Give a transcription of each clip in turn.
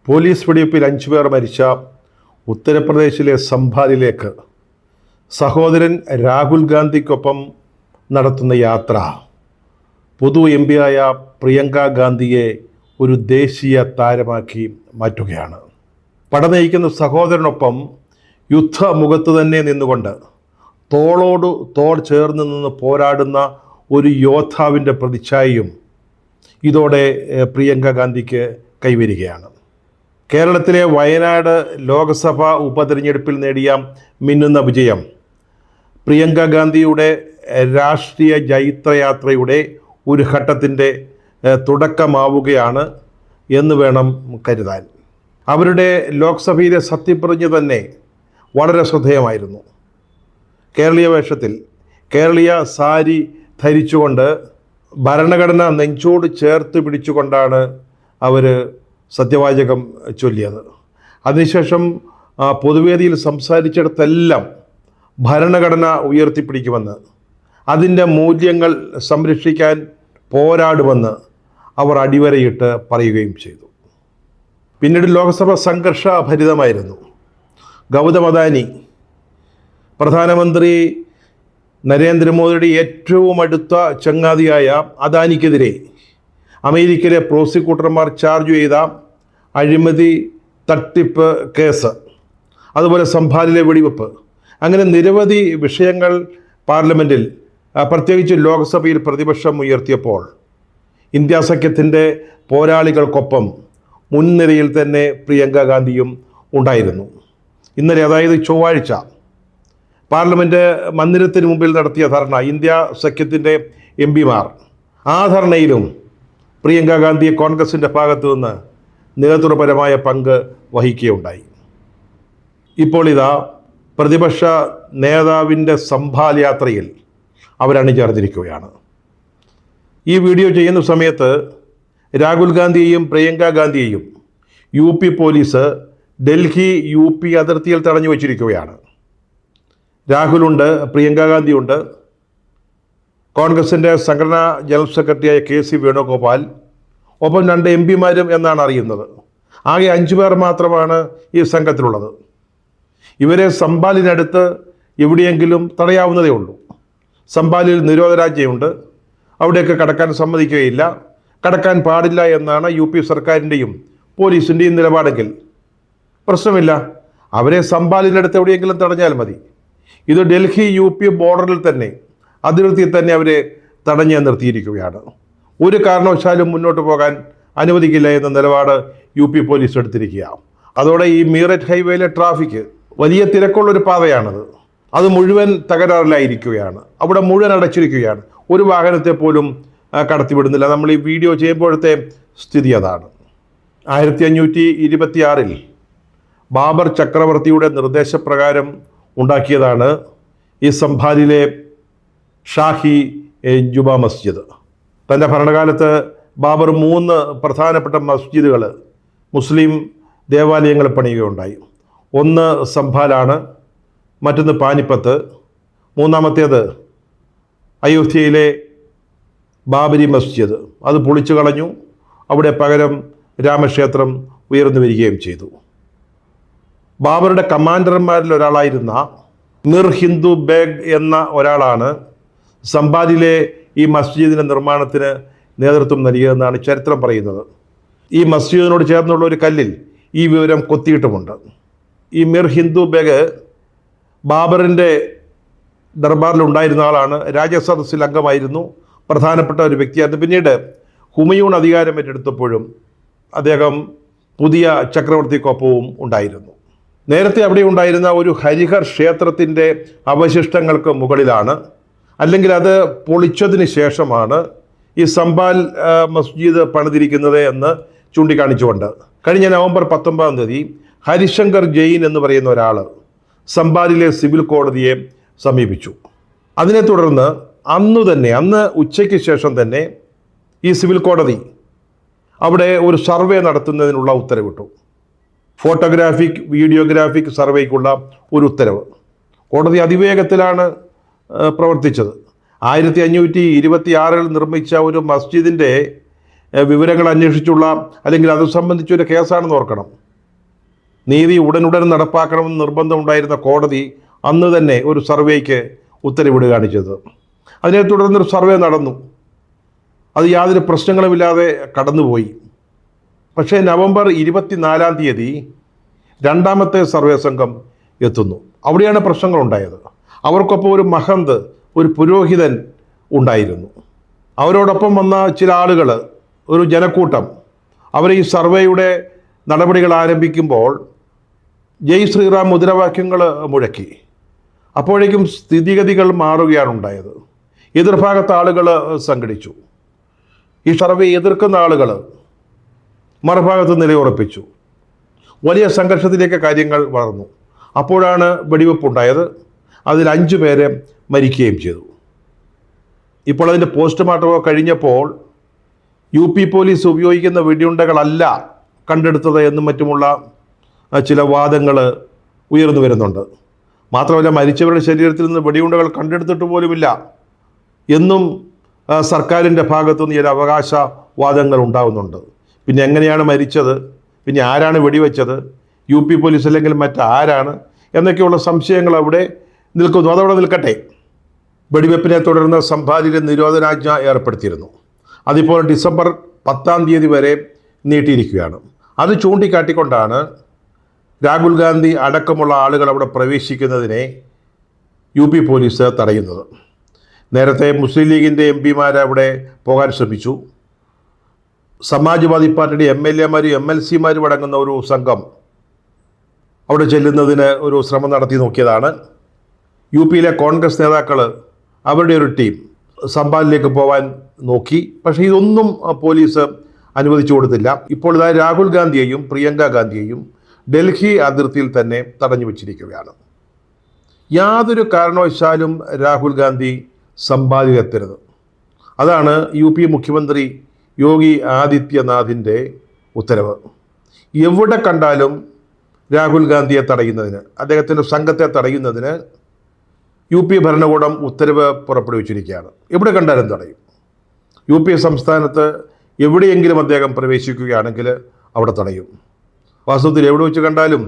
Police വെടിവെപ്പിൽ 5 പേർ മരിച്ച ഉത്തർപ്രദേശിലെ സംഭാലിലേക്ക് സഹോദരൻ രാഹുൽ ഗാന്ധിക്കൊപ്പം നടത്തുന്ന യാത്ര പൊതു എം പിയായ പ്രിയങ്ക ഗാന്ധിയെ ഒരു ദേശീയ താരമാക്കി മാറ്റുകയാണ്. പടനയിക്കുന്ന സഹോദരനൊപ്പം യുദ്ധമുഖത്ത് തന്നെ നിന്നുകൊണ്ട് തോളോട് തോൾ ചേർന്ന് നിന്ന് പോരാടുന്ന ഒരു യോദ്ധാവിൻ്റെ പ്രതിച്ഛായയും ഇതോടെ പ്രിയങ്ക ഗാന്ധിക്ക് കൈവരികയാണ്. കേരളത്തിലെ വയനാട് ലോക്സഭാ ഉപതെരഞ്ഞെടുപ്പിൽ നേടിയ മിന്നുന്ന വിജയം പ്രിയങ്ക ഗാന്ധിയുടെ രാഷ്ട്രീയ ജൈത്രയാത്രയുടെ ഒരു ഘട്ടത്തിൻ്റെ തുടക്കമാവുകയാണ് എന്ന് വേണം കരുതാൻ. അവരുടെ ലോക്സഭയിലെ സത്യപ്രതിജ്ഞ തന്നെ വളരെ ശ്രദ്ധേയമായിരുന്നു. കേരളീയ വേഷത്തിൽ കേരളീയ സാരി ധരിച്ചുകൊണ്ട് ഭരണഘടന നെഞ്ചോട് ചേർത്ത് പിടിച്ചുകൊണ്ടാണ് അവർ സത്യവാചകം ചൊല്ലിയത്. അതിനുശേഷം പൊതുവേദിയിൽ സംസാരിച്ചിടത്തെല്ലാം ഭരണഘടന ഉയർത്തിപ്പിടിക്കുമെന്ന്, അതിൻ്റെ മൂല്യങ്ങൾ സംരക്ഷിക്കാൻ പോരാടുമെന്ന് അവർ അടിവരയിട്ട് പറയുകയും ചെയ്തു. പിന്നീട് ലോക്സഭ സംഘർഷഭരിതമായിരുന്നു. ഗൗതം അദാനി പ്രധാനമന്ത്രി നരേന്ദ്രമോദിയുടെ ഏറ്റവും അടുത്ത ചങ്ങാതിയായ അദാനിക്കെതിരെ അമേരിക്കയിലെ പ്രോസിക്യൂട്ടർമാർ ചാർജ് ചെയ്ത അഴിമതി തട്ടിപ്പ് കേസ്, അതുപോലെ സംഭാലിലെ വെടിവെപ്പ്, അങ്ങനെ നിരവധി വിഷയങ്ങൾ പാർലമെൻറ്റിൽ പ്രത്യേകിച്ച് ലോക്സഭയിൽ പ്രതിപക്ഷം ഉയർത്തിയപ്പോൾ ഇന്ത്യ സഖ്യത്തിൻ്റെ പോരാളികൾക്കൊപ്പം മുൻനിരയിൽ തന്നെ പ്രിയങ്ക ഗാന്ധിയും ഉണ്ടായിരുന്നു. ഇന്നലെ, അതായത് ചൊവ്വാഴ്ച, പാർലമെൻറ്റ് മന്ദിരത്തിന് മുമ്പിൽ നടത്തിയ ധർണ, ഇന്ത്യ സഖ്യത്തിൻ്റെ എം പിമാർ, ആ ധർണയിലും പ്രിയങ്ക ഗാന്ധിയെ കോൺഗ്രസിൻ്റെ ഭാഗത്തു നിന്ന് നേതൃപരമായ പങ്ക് വഹിക്കുകയുണ്ടായി. ഇപ്പോൾ ഇതാ പ്രതിപക്ഷ നേതാവിൻ്റെ സംഭാൽ യാത്രയിൽ അവരണിചേർന്നിരിക്കുകയാണ്. ഈ വീഡിയോ ചെയ്യുന്ന സമയത്ത് രാഹുൽ ഗാന്ധിയെയും പ്രിയങ്ക ഗാന്ധിയെയും UP പോലീസ് ഡൽഹി UP അതിർത്തിയിൽ തടഞ്ഞു വച്ചിരിക്കുകയാണ്. രാഹുലുണ്ട്, പ്രിയങ്ക ഗാന്ധിയുണ്ട്, കോൺഗ്രസിൻ്റെ സംഘടനാ ജനറൽ സെക്രട്ടറിയായ KC വേണുഗോപാൽ, ഒപ്പം 2 MP മാരും എന്നാണ് അറിയുന്നത്. ആകെ 5 പേർ മാത്രമാണ് ഈ സംഘത്തിലുള്ളത്. ഇവരെ സംഭാലിനടുത്ത് എവിടെയെങ്കിലും തടയാവുന്നതേ ഉള്ളൂ. സംഭാലിൽ നിരോധനാജ്ഞയുണ്ട്, അവിടെയൊക്കെ കടക്കാൻ സമ്മതിക്കുകയില്ല, കടക്കാൻ പാടില്ല എന്നാണ് UP സർക്കാരിൻ്റെയും പോലീസിൻ്റെയും നിലപാടെങ്കിൽ പ്രശ്നമില്ല, അവരെ സംഭാലിനടുത്ത് എവിടെയെങ്കിലും തടഞ്ഞാൽ മതി. ഇത് ഡൽഹി UP ബോർഡറിൽ തന്നെ, അതിർത്തിയിൽ തന്നെ അവരെ തടഞ്ഞു നിർത്തിയിരിക്കുകയാണ്. ഒരു കാരണവശാലും മുന്നോട്ട് പോകാൻ അനുവദിക്കില്ല എന്ന നിലപാട് UP പോലീസ് എടുത്തിരിക്കുക. അതോടെ ഈ മീററ്റ് ഹൈവേയിലെ ട്രാഫിക്, വലിയ തിരക്കുള്ളൊരു പാതയാണത്, അത് മുഴുവൻ തകരാറിലായിരിക്കുകയാണ്. അവിടെ മുഴുവൻ അടച്ചിരിക്കുകയാണ്. ഒരു വാഹനത്തെ പോലും കടത്തിവിടുന്നില്ല. നമ്മൾ ഈ വീഡിയോ ചെയ്യുമ്പോഴത്തെ സ്ഥിതി അതാണ്. 1526 ബാബർ ചക്രവർത്തിയുടെ നിർദ്ദേശപ്രകാരം ഉണ്ടാക്കിയതാണ് ഈ സംഭാലിലെ ഷാഹി ജുമാ മസ്ജിദ്. തൻ്റെ ഭരണകാലത്ത് ബാബർ 3 പ്രധാനപ്പെട്ട മസ്ജിദുകൾ, മുസ്ലിം ദേവാലയങ്ങൾ പണിയുകയുണ്ടായി. ഒന്ന് സംഭാലാണ്, മറ്റൊന്ന് പാനിപ്പത്ത്, മൂന്നാമത്തേത് അയോധ്യയിലെ ബാബരി മസ്ജിദ്. അത് പൊളിച്ചു കളഞ്ഞു, അവിടെ പകരം രാമക്ഷേത്രം ഉയർന്നു വരികയും ചെയ്തു. ബാബറുടെ കമാൻഡർമാരിൽ ഒരാളായിരുന്ന മിർ ഹിന്ദു ബേഗ് എന്ന ഒരാളാണ് സംഭാലിലെ ഈ മസ്ജിദിൻ്റെ നിർമ്മാണത്തിന് നേതൃത്വം നൽകിയതെന്നാണ് ചരിത്രം പറയുന്നത്. ഈ മസ്ജിദിനോട് ചേർന്നുള്ള ഒരു കല്ലിൽ ഈ വിവരം കൊത്തിയിട്ടുമുണ്ട്. ഈ മിർ ഹിന്ദു ബേഗ് ബാബറിൻ്റെ ദർബാറിലുണ്ടായിരുന്ന ആളാണ്, രാജസദസ്സിൽ അംഗമായിരുന്നു, പ്രധാനപ്പെട്ട ഒരു വ്യക്തിയായിരുന്നു. പിന്നീട് ഹുമയൂൺ അധികാരം ഏറ്റെടുത്തപ്പോഴും അദ്ദേഹം പുതിയ ചക്രവർത്തിക്കൊപ്പവും ഉണ്ടായിരുന്നു. നേരത്തെ അവിടെ ഉണ്ടായിരുന്ന ഒരു ഹരിഹർ ക്ഷേത്രത്തിൻ്റെ അവശിഷ്ടങ്ങൾക്ക് മുകളിലാണ്, അല്ലെങ്കിൽ അത് പൊളിച്ചതിന് ശേഷമാണ് ഈ സംഭാൽ മസ്ജിദ് പണിതിരിക്കുന്നത് എന്ന് ചൂണ്ടിക്കാണിച്ചുകൊണ്ട് കഴിഞ്ഞ നവംബർ 19 ഹരിശങ്കർ ജെയിൻ എന്ന് പറയുന്ന ഒരാൾ സംഭാലിലെ സിവിൽ കോടതിയെ സമീപിച്ചു. അതിനെ തുടർന്ന് അന്ന് ഉച്ചയ്ക്ക് ശേഷം തന്നെ ഈ സിവിൽ കോടതി അവിടെ ഒരു സർവേ നടത്തുന്നതിനുള്ള ഉത്തരവിട്ടു. ഫോട്ടോഗ്രാഫിക് വീഡിയോഗ്രാഫിക് സർവേക്കുള്ള ഒരു ഉത്തരവ്. കോടതി അതിവേഗത്തിലാണ് പ്രവർത്തിച്ചത്. 1526 നിർമ്മിച്ച ഒരു മസ്ജിദിൻ്റെ വിവരങ്ങൾ അന്വേഷിച്ചുള്ള അല്ലെങ്കിൽ അത് സംബന്ധിച്ചൊരു കേസാണെന്ന് ഓർക്കണം. നീതി ഉടനുടൻ നടപ്പാക്കണമെന്ന് നിർബന്ധമുണ്ടായിരുന്ന കോടതി അന്ന് തന്നെ ഒരു സർവേക്ക് ഉത്തരവിടുകയാണ് ചെയ്തത്. അതിനെ തുടർന്നൊരു സർവേ നടന്നു. അത് യാതൊരു പ്രശ്നങ്ങളുമില്ലാതെ കടന്നുപോയി. പക്ഷേ നവംബർ 24-ാം തീയതി രണ്ടാമത്തെ സർവേ സംഘം എത്തുന്നു. അവിടെയാണ് പ്രശ്നങ്ങളുണ്ടായത്. അവർക്കൊപ്പം ഒരു മഹന്ത്, ഒരു പുരോഹിതൻ ഉണ്ടായിരുന്നു. അവരോടൊപ്പം വന്ന ചില ആളുകൾ, ഒരു ജനക്കൂട്ടം, അവർ ഈ സർവേയുടെ നടപടികൾ ആരംഭിക്കുമ്പോൾ ജയ് ശ്രീറാം മുദ്രാവാക്യങ്ങൾ മുഴക്കി. അപ്പോഴേക്കും സ്ഥിതിഗതികൾ മാറുകയാണ് ഉണ്ടായത്. എതിർഭാഗത്ത് ആളുകൾ സംഘടിച്ചു. ഈ സർവേ എതിർക്കുന്ന ആളുകൾ മറുഭാഗത്ത് നിലയുറപ്പിച്ചു. വലിയ സംഘർഷത്തിലേക്ക് കാര്യങ്ങൾ വളർന്നു. അപ്പോഴാണ് വെടിവെപ്പുണ്ടായത്. അതിൽ 5 പേരെ മരിക്കുകയും ചെയ്തു. ഇപ്പോൾ അതിൻ്റെ പോസ്റ്റ്മോർട്ടമൊക്കെ കഴിഞ്ഞപ്പോൾ UP പോലീസ് ഉപയോഗിക്കുന്ന വെടിയുണ്ടകളല്ല കണ്ടെടുത്തത് എന്നും മറ്റുമുള്ള ചില വാദങ്ങൾ ഉയർന്നു വരുന്നുണ്ട്. മാത്രമല്ല, മരിച്ചവരുടെ ശരീരത്തിൽ നിന്ന് വെടിയുണ്ടകൾ കണ്ടെടുത്തിട്ട് പോലുമില്ല എന്നും സർക്കാരിൻ്റെ ഭാഗത്തുനിന്ന് ചില അവകാശവാദങ്ങൾ ഉണ്ടാകുന്നുണ്ട്. പിന്നെ എങ്ങനെയാണ് മരിച്ചത്, പിന്നെ ആരാണ് വെടിവെച്ചത്, UP പോലീസ് അല്ലെങ്കിൽ മറ്റാരാണ് എന്നൊക്കെയുള്ള സംശയങ്ങൾ അവിടെ നിൽക്കുന്നു. അതവിടെ നിൽക്കട്ടെ. വെടിവെപ്പിനെ തുടർന്ന് സമ്പാദിലെ നിരോധനാജ്ഞ ഏർപ്പെടുത്തിയിരുന്നു. അതിപ്പോൾ ഡിസംബർ 10-ാം തീയതി വരെ നീട്ടിയിരിക്കുകയാണ്. അത് ചൂണ്ടിക്കാട്ടിക്കൊണ്ടാണ് രാഹുൽ ഗാന്ധി അടക്കമുള്ള ആളുകൾ അവിടെ പ്രവേശിക്കുന്നതിനെ UP പോലീസ് തടയുന്നത്. നേരത്തെ മുസ്ലിം ലീഗിൻ്റെ MP അവിടെ പോകാൻ ശ്രമിച്ചു. സമാജ്വാദി പാർട്ടിയുടെ MLA-മാരും MLC-മാരും അടങ്ങുന്ന ഒരു സംഘം അവിടെ ചെല്ലുന്നതിന് ഒരു ശ്രമം നടത്തി നോക്കിയതാണ്. UP-യിലെ കോൺഗ്രസ് നേതാക്കൾ, അവരുടെ ഒരു ടീം സമ്പാലിലേക്ക് പോകാൻ നോക്കി. പക്ഷേ ഇതൊന്നും പോലീസ് അനുവദിച്ചു കൊടുത്തില്ല. ഇപ്പോൾ ഇതാ രാഹുൽ ഗാന്ധിയെയും പ്രിയങ്ക ഗാന്ധിയെയും ഡൽഹി അതിർത്തിയിൽ തന്നെ തടഞ്ഞു വച്ചിരിക്കുകയാണ്. യാതൊരു കാരണവശാലും രാഹുൽ ഗാന്ധി സമ്പാദിലെത്തരുത്. അതാണ് UP മുഖ്യമന്ത്രി യോഗി ആദിത്യനാഥിൻ്റെ ഉത്തരവ്. എവിടെ കണ്ടാലും രാഹുൽ ഗാന്ധിയെ തടയുന്നതിന്, അദ്ദേഹത്തിൻ്റെ സംഘത്തെ തടയുന്നതിന് UP ഭരണകൂടം ഉത്തരവ് പുറപ്പെടുവിച്ചിരിക്കുകയാണ്. എവിടെ കണ്ടാലും തടയും. UP സംസ്ഥാനത്ത് എവിടെയെങ്കിലും അദ്ദേഹം പ്രവേശിക്കുകയാണെങ്കിൽ അവിടെ തടയും. വാസ്തവത്തിൽ എവിടെ വെച്ച് കണ്ടാലും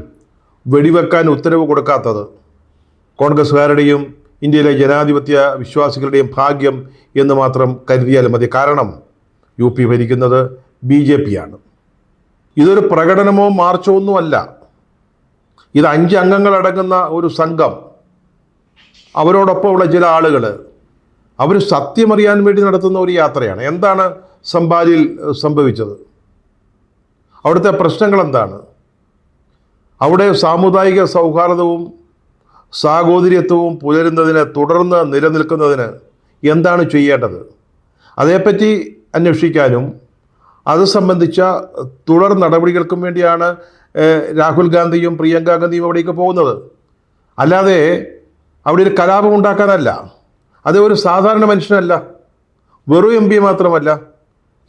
വെടിവെക്കാൻ ഉത്തരവ് കൊടുക്കാത്തത് കോൺഗ്രസ്സുകാരുടെയും ഇന്ത്യയിലെ ജനാധിപത്യ വിശ്വാസികളുടെയും ഭാഗ്യം എന്ന് മാത്രം കരുതിയാൽ മതി. കാരണം UP ഭരിക്കുന്നത് BJP ആണ്. ഇതൊരു പ്രകടനമോ മാർച്ചോ ഒന്നുമല്ല. ഇത് 5 അംഗങ്ങളടങ്ങുന്ന ഒരു സംഘം, അവരോടൊപ്പമുള്ള ചില ആളുകൾ, അവർ സത്യമറിയാൻ വേണ്ടി നടത്തുന്ന ഒരു യാത്രയാണ്. എന്താണ് സമ്പാലിൽ സംഭവിച്ചത്? അവിടുത്തെ പ്രശ്നങ്ങൾ എന്താണ്? അവിടെ സാമുദായിക സൗഹാർദ്ദവും സാഹോദര്യത്വവും പുലരുന്നതിന്, തുടർന്ന് നിലനിൽക്കുന്നതിന് എന്താണ് ചെയ്യേണ്ടത്? അതേപ്പറ്റി അന്വേഷിക്കാനും അത് സംബന്ധിച്ച തുടർ നടപടികൾക്കും വേണ്ടിയാണ് രാഹുൽ ഗാന്ധിയും പ്രിയങ്ക ഗാന്ധിയും അവിടേക്ക് പോകുന്നത്. അല്ലാതെ അവിടെ ഒരു കലാപം ഉണ്ടാക്കാനല്ല. അത് ഒരു സാധാരണ മനുഷ്യനല്ല, വെറും MP മാത്രമല്ല,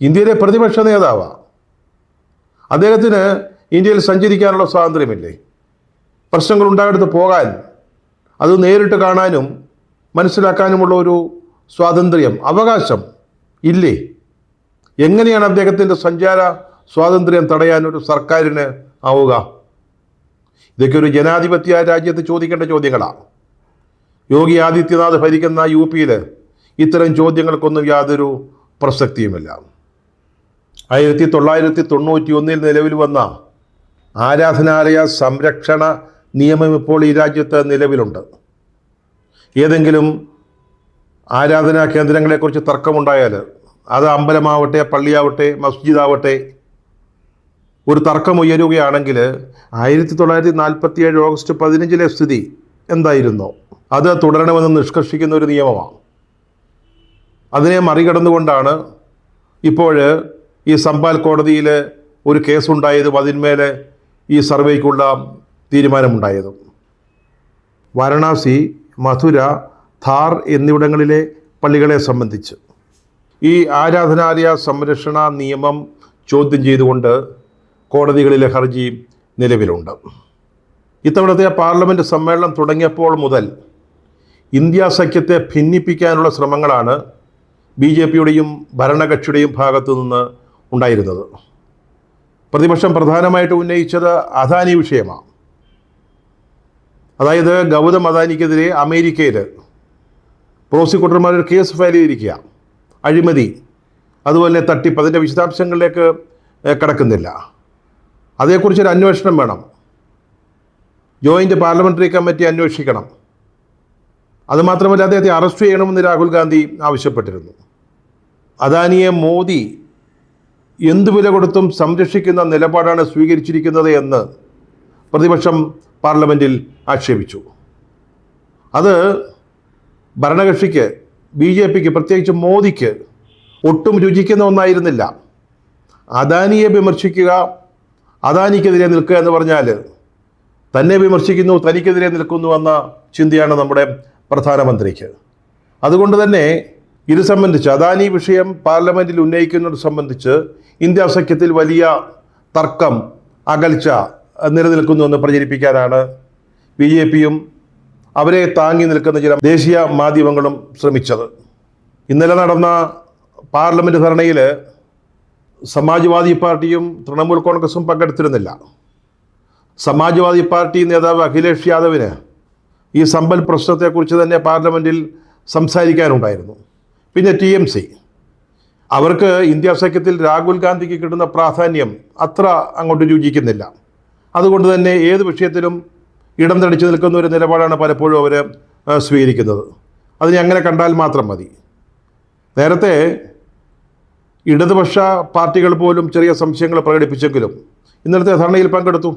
ഇന്ത്യയിലെ പ്രതിപക്ഷ നേതാവാണ്. അദ്ദേഹത്തിന് ഇന്ത്യയിൽ സഞ്ചരിക്കാനുള്ള സ്വാതന്ത്ര്യമില്ലേ? പ്രശ്നങ്ങൾ ഉണ്ടായെടുത്ത് പോകാൻ, അത് നേരിട്ട് കാണാനും മനസ്സിലാക്കാനുമുള്ള ഒരു സ്വാതന്ത്ര്യം, അവകാശം ഇല്ലേ? എങ്ങനെയാണ് അദ്ദേഹത്തിൻ്റെ സഞ്ചാര സ്വാതന്ത്ര്യം തടയാൻ ഒരു സർക്കാരിന് ആവുക? ഇതൊക്കെ ഒരു ജനാധിപത്യ രാജ്യത്ത് ചോദിക്കേണ്ട ചോദ്യങ്ങളാണ്. യോഗി ആദിത്യനാഥ് ഭരിക്കുന്ന UP-യിൽ ഇത്തരം ചോദ്യങ്ങൾക്കൊന്നും യാതൊരു പ്രസക്തിയുമില്ല. 1991 നിലവിൽ വന്ന ആരാധനാലയ സംരക്ഷണ നിയമം ഇപ്പോൾ ഈ രാജ്യത്ത് നിലവിലുണ്ട്. ഏതെങ്കിലും ആരാധനാ കേന്ദ്രങ്ങളെക്കുറിച്ച് തർക്കമുണ്ടായാൽ, അത് അമ്പലമാവട്ടെ, പള്ളിയാവട്ടെ, മസ്ജിദാവട്ടെ, ഒരു തർക്കം ഉയരുകയാണെങ്കിൽ 1947 ഓഗസ്റ്റ് 15 സ്ഥിതി എന്തായിരുന്നോ അത് തുടരണമെന്ന് നിഷ്കർഷിക്കുന്ന ഒരു നിയമമാണ്. അതിനെ മറികടന്നുകൊണ്ടാണ് ഇപ്പോൾ ഈ സമ്പാൽ കോടതിയിൽ ഒരു കേസുണ്ടായതും അതിന്മേൽ ഈ സർവേക്കുള്ള തീരുമാനമുണ്ടായതും. വാരണാസി, മഥുര, ധാർ എന്നിവിടങ്ങളിലെ പള്ളികളെ സംബന്ധിച്ച് ഈ ആരാധനാലയ സംരക്ഷണ നിയമം ചോദ്യം ചെയ്തുകൊണ്ട് കോടതികളിലെ ഹർജി നിലവിലുണ്ട്. ഇത്തവണത്തെ പാർലമെൻറ്റ് സമ്മേളനം തുടങ്ങിയപ്പോൾ മുതൽ ഇന്ത്യ സഖ്യത്തെ ഭിന്നിപ്പിക്കാനുള്ള ശ്രമങ്ങളാണ് BJP-യുടെയും ഭരണകക്ഷിയുടെയും ഭാഗത്തു നിന്ന് ഉണ്ടായിരുന്നത്. പ്രതിപക്ഷം പ്രധാനമായിട്ട് ഉന്നയിച്ചത് അദാനി വിഷയമാണ്. അതായത് ഗൗതം അദാനിക്കെതിരെ അമേരിക്കയിൽ പ്രോസിക്യൂട്ടർമാർ ഒരു കേസ് ഫയൽ ചെയ്തിരിക്കുക, അഴിമതി, അതുപോലെ തട്ടിപ്പ്. അതിൻ്റെ വിശദാംശങ്ങളിലേക്ക് കടക്കുന്നില്ല. അതേക്കുറിച്ചൊരു അന്വേഷണം വേണം. ജോയിൻ്റ് പാർലമെൻ്ററി കമ്മിറ്റി അന്വേഷിക്കണം. അതുമാത്രമല്ല, അദ്ദേഹത്തെ അറസ്റ്റ് ചെയ്യണമെന്ന് രാഹുൽ ഗാന്ധി ആവശ്യപ്പെട്ടിരുന്നു. അദാനിയെ മോദി എന്തു വില കൊടുത്തും സംരക്ഷിക്കുന്ന നിലപാടാണ് സ്വീകരിച്ചിരിക്കുന്നത് എന്ന് പ്രതിപക്ഷം പാർലമെൻറ്റിൽ ആക്ഷേപിച്ചു. അത് ഭരണകക്ഷിക്ക്, BJPക്ക്, പ്രത്യേകിച്ച് മോദിക്ക് ഒട്ടും രുചിക്കുന്ന ഒന്നായിരുന്നില്ല. അദാനിയെ വിമർശിക്കുക, അദാനിക്കെതിരെ നിൽക്കുക എന്ന് പറഞ്ഞാൽ തന്നെ വിമർശിക്കുന്നു, തനിക്കെതിരെ നിൽക്കുന്നു എന്ന ചിന്തയാണ് നമ്മുടെ പ്രധാനമന്ത്രിക്ക്. അതുകൊണ്ട് തന്നെ ഇത് സംബന്ധിച്ച്, അദാനി വിഷയം പാർലമെൻറ്റിൽ ഉന്നയിക്കുന്നത് സംബന്ധിച്ച് ഇന്ത്യ സഖ്യത്തിൽ വലിയ തർക്കം, അകൽച്ച നിലനിൽക്കുന്നുവെന്ന് പ്രചരിപ്പിക്കാനാണ് BJPയും അവരെ താങ്ങി നിൽക്കുന്ന ചില ദേശീയ മാധ്യമങ്ങളും ശ്രമിച്ചത്. ഇന്നലെ നടന്ന പാർലമെൻറ്റ് ധർണയിൽ സമാജ്വാദി പാർട്ടിയും തൃണമൂൽ കോൺഗ്രസും പങ്കെടുത്തിരുന്നില്ല. സമാജ്വാദി പാർട്ടി നേതാവ് അഖിലേഷ് യാദവിന് ഈ സമ്പൽ പ്രശ്നത്തെക്കുറിച്ച് തന്നെ പാർലമെൻറ്റിൽ സംസാരിക്കാനുണ്ടായിരുന്നു. പിന്നെ TMC, അവർക്ക് ഇന്ത്യ സഖ്യത്തിൽ രാഹുൽ ഗാന്ധിക്ക് കിട്ടുന്ന പ്രാധാന്യം അത്ര അങ്ങോട്ട് രുചിക്കുന്നില്ല. അതുകൊണ്ട് തന്നെ ഏത് വിഷയത്തിലും ഇടം തടിച്ചു നിൽക്കുന്ന ഒരു നിലപാടാണ് പലപ്പോഴും അവർ സ്വീകരിക്കുന്നത്. അതിനെ അങ്ങനെ കണ്ടാൽ മാത്രം മതി. നേരത്തെ ഇടതുപക്ഷ പാർട്ടികൾ പോലും ചെറിയ സംശയങ്ങൾ പ്രകടിപ്പിച്ചെങ്കിലും ഇന്നലത്തെ ധർണയിൽ പങ്കെടുത്തു.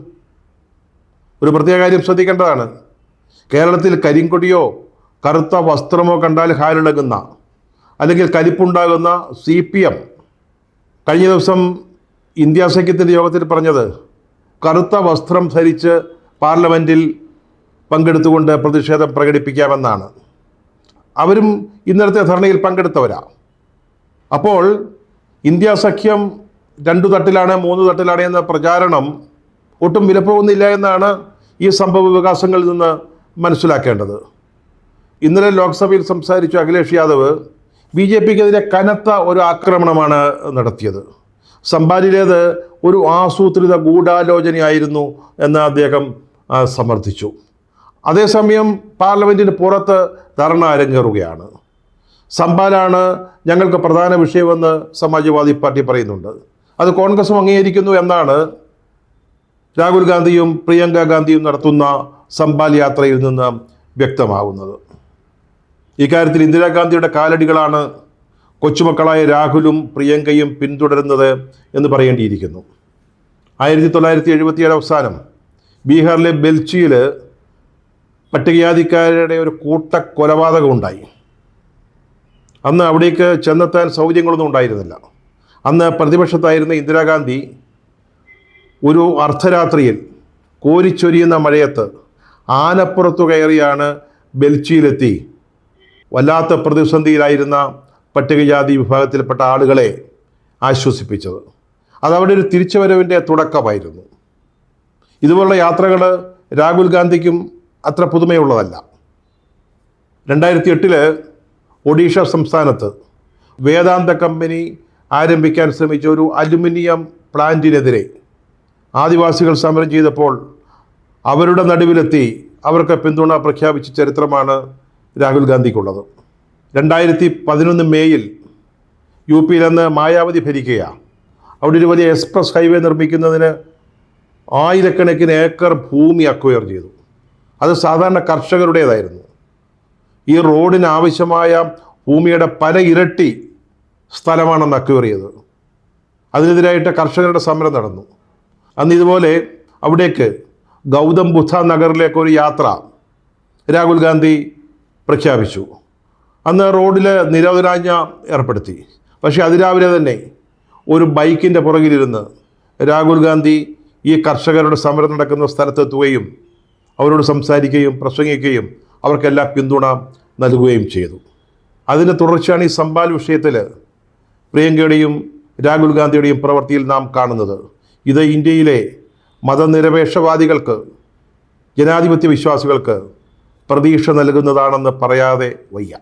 ഒരു പ്രത്യേക കാര്യം ശ്രദ്ധിക്കേണ്ടതാണ്. കേരളത്തിൽ കരിങ്കൊടിയോ കറുത്ത വസ്ത്രമോ കണ്ടാൽ ഹാലിളകുന്ന, അല്ലെങ്കിൽ കലിപ്പുണ്ടാകുന്ന CPM കഴിഞ്ഞ ദിവസം ഇന്ത്യ സഖ്യത്തിൻ്റെ യോഗത്തിൽ പറഞ്ഞത് കറുത്ത വസ്ത്രം ധരിച്ച് പാർലമെൻറ്റിൽ പങ്കെടുത്തുകൊണ്ട് പ്രതിഷേധം പ്രകടിപ്പിക്കാമെന്നാണ്. അവരും ഇന്നലത്തെ ധർണയിൽ പങ്കെടുത്തവരാണ്. അപ്പോൾ ഇന്ത്യ സഖ്യം 2 തട്ടിലാണ് 3 തട്ടിലാണ് എന്ന പ്രചാരണം ഒട്ടും വിലപ്പോകുന്നില്ല എന്നാണ് ഈ സംഭവ വികാസങ്ങളിൽ നിന്ന് മനസ്സിലാക്കേണ്ടത്. ഇന്നലെ ലോക്സഭയിൽ സംസാരിച്ച അഖിലേഷ് യാദവ് BJPക്കെതിരെ കനത്ത ഒരു ആക്രമണമാണ് നടത്തിയത്. സംഭാലിലേത് ഒരു ആസൂത്രിത ഗൂഢാലോചനയായിരുന്നു എന്ന് അദ്ദേഹം സമർത്ഥിച്ചു. അതേസമയം പാർലമെൻറ്റിന് പുറത്ത് ധർണ അരങ്ങേറുകയാണ്. സംഭാലാണ് ഞങ്ങൾക്ക് പ്രധാന വിഷയമെന്ന് സമാജ്വാദി പാർട്ടി പറയുന്നുണ്ട്. അത് കോൺഗ്രസും അംഗീകരിക്കുന്നു എന്നാണ് രാഹുൽ ഗാന്ധിയും പ്രിയങ്ക ഗാന്ധിയും നടത്തുന്ന സംഭാൽ യാത്രയിൽ നിന്ന് വ്യക്തമാകുന്നത്. ഇക്കാര്യത്തിൽ ഇന്ദിരാഗാന്ധിയുടെ കാലടികളാണ് കൊച്ചുമക്കളായ രാഹുലും പ്രിയങ്കയും പിന്തുടരുന്നത് എന്ന് പറയേണ്ടിയിരിക്കുന്നു. 1977 അവസാനം ബീഹാറിലെ ബെൽച്ചിയിൽ പട്ടികജാതിക്കാരുടെ ഒരു കൂട്ടക്കൊലപാതകം ഉണ്ടായി. അന്ന് അവിടേക്ക് ചെന്നെത്താൻ സൗകര്യങ്ങളൊന്നും ഉണ്ടായിരുന്നില്ല. അന്ന് പ്രതിപക്ഷത്തായിരുന്ന ഇന്ദിരാഗാന്ധി ഒരു അർദ്ധരാത്രിയിൽ കോരിച്ചൊരിയുന്ന മഴയത്ത് ആനപ്പുറത്തു കയറിയാണ് ബെൽച്ചിയിലെത്തി വല്ലാത്ത പ്രതിസന്ധിയിലായിരുന്ന പട്ടികജാതി വിഭാഗത്തിൽപ്പെട്ട ആളുകളെ ആശ്വസിപ്പിച്ചത്. അതവിടെ ഒരു തിരിച്ചുവരവിൻ്റെ തുടക്കമായിരുന്നു. ഇതുപോലുള്ള യാത്രകൾ രാഹുൽ ഗാന്ധിക്കും അത്ര പുതുമയുള്ളതല്ല. 2008 ഒഡീഷ സംസ്ഥാനത്ത് വേദാന്ത കമ്പനി ആരംഭിക്കാൻ ശ്രമിച്ച ഒരു അലുമിനിയം പ്ലാന്റിനെതിരെ ആദിവാസികൾ സമരം ചെയ്തപ്പോൾ അവരുടെ നടുവിലെത്തി അവർക്ക് പിന്തുണ പ്രഖ്യാപിച്ച ചരിത്രമാണ് രാഹുൽ ഗാന്ധിക്കുള്ളത്. 2011 മേയിൽ UP നിന്ന് മായാവതി ഭരിക്കുകയാണ്. അവിടെ ഒരു വലിയ എക്സ്പ്രസ് ഹൈവേ നിർമ്മിക്കുന്നതിന് ആയിരക്കണക്കിന് ഏക്കർ ഭൂമി അക്വയർ ചെയ്തു. അത് സാധാരണ കർഷകരുടേതായിരുന്നു. ഈ റോഡിന് ആവശ്യമായ ഭൂമിയുടെ പല ഇരട്ടി സ്ഥലമാണെന്ന് അക്വയർ ചെയ്തത്. അതിനെതിരായിട്ട് കർഷകരുടെ സമരം നടന്നു. അന്ന് ഇതുപോലെ അവിടേക്ക് ഗൗതം ബുദ്ധ നഗറിലേക്കൊരു യാത്ര രാഹുൽ ഗാന്ധി പ്രഖ്യാപിച്ചു. അന്ന് റോഡിൽ നിരോധനാജ്ഞ ഏർപ്പെടുത്തി. പക്ഷേ അതിരാവിലെ തന്നെ ഒരു ബൈക്കിൻ്റെ പുറകിലിരുന്ന് രാഹുൽ ഗാന്ധി ഈ കർഷകരുടെ സമരം നടക്കുന്ന സ്ഥലത്തെത്തുകയും അവരോട് സംസാരിക്കുകയും പ്രസംഗിക്കുകയും അവർക്കെല്ലാം പിന്തുണ നൽകുകയും ചെയ്തു. അതിൻ്റെ തുടർച്ചയാണ് ഈ സംഭാൽ വിഷയത്തിൽ പ്രിയങ്കയുടെയും രാഹുൽ ഗാന്ധിയുടെയും പ്രവൃത്തിയിൽ നാം കാണുന്നത്. ഇത് ഇന്ത്യയിലെ മതനിരപേക്ഷവാദികൾക്ക്, ജനാധിപത്യ വിശ്വാസികൾക്ക് പ്രതീക്ഷ നൽകുന്നതാണെന്ന് പറയാതെ വയ്യ.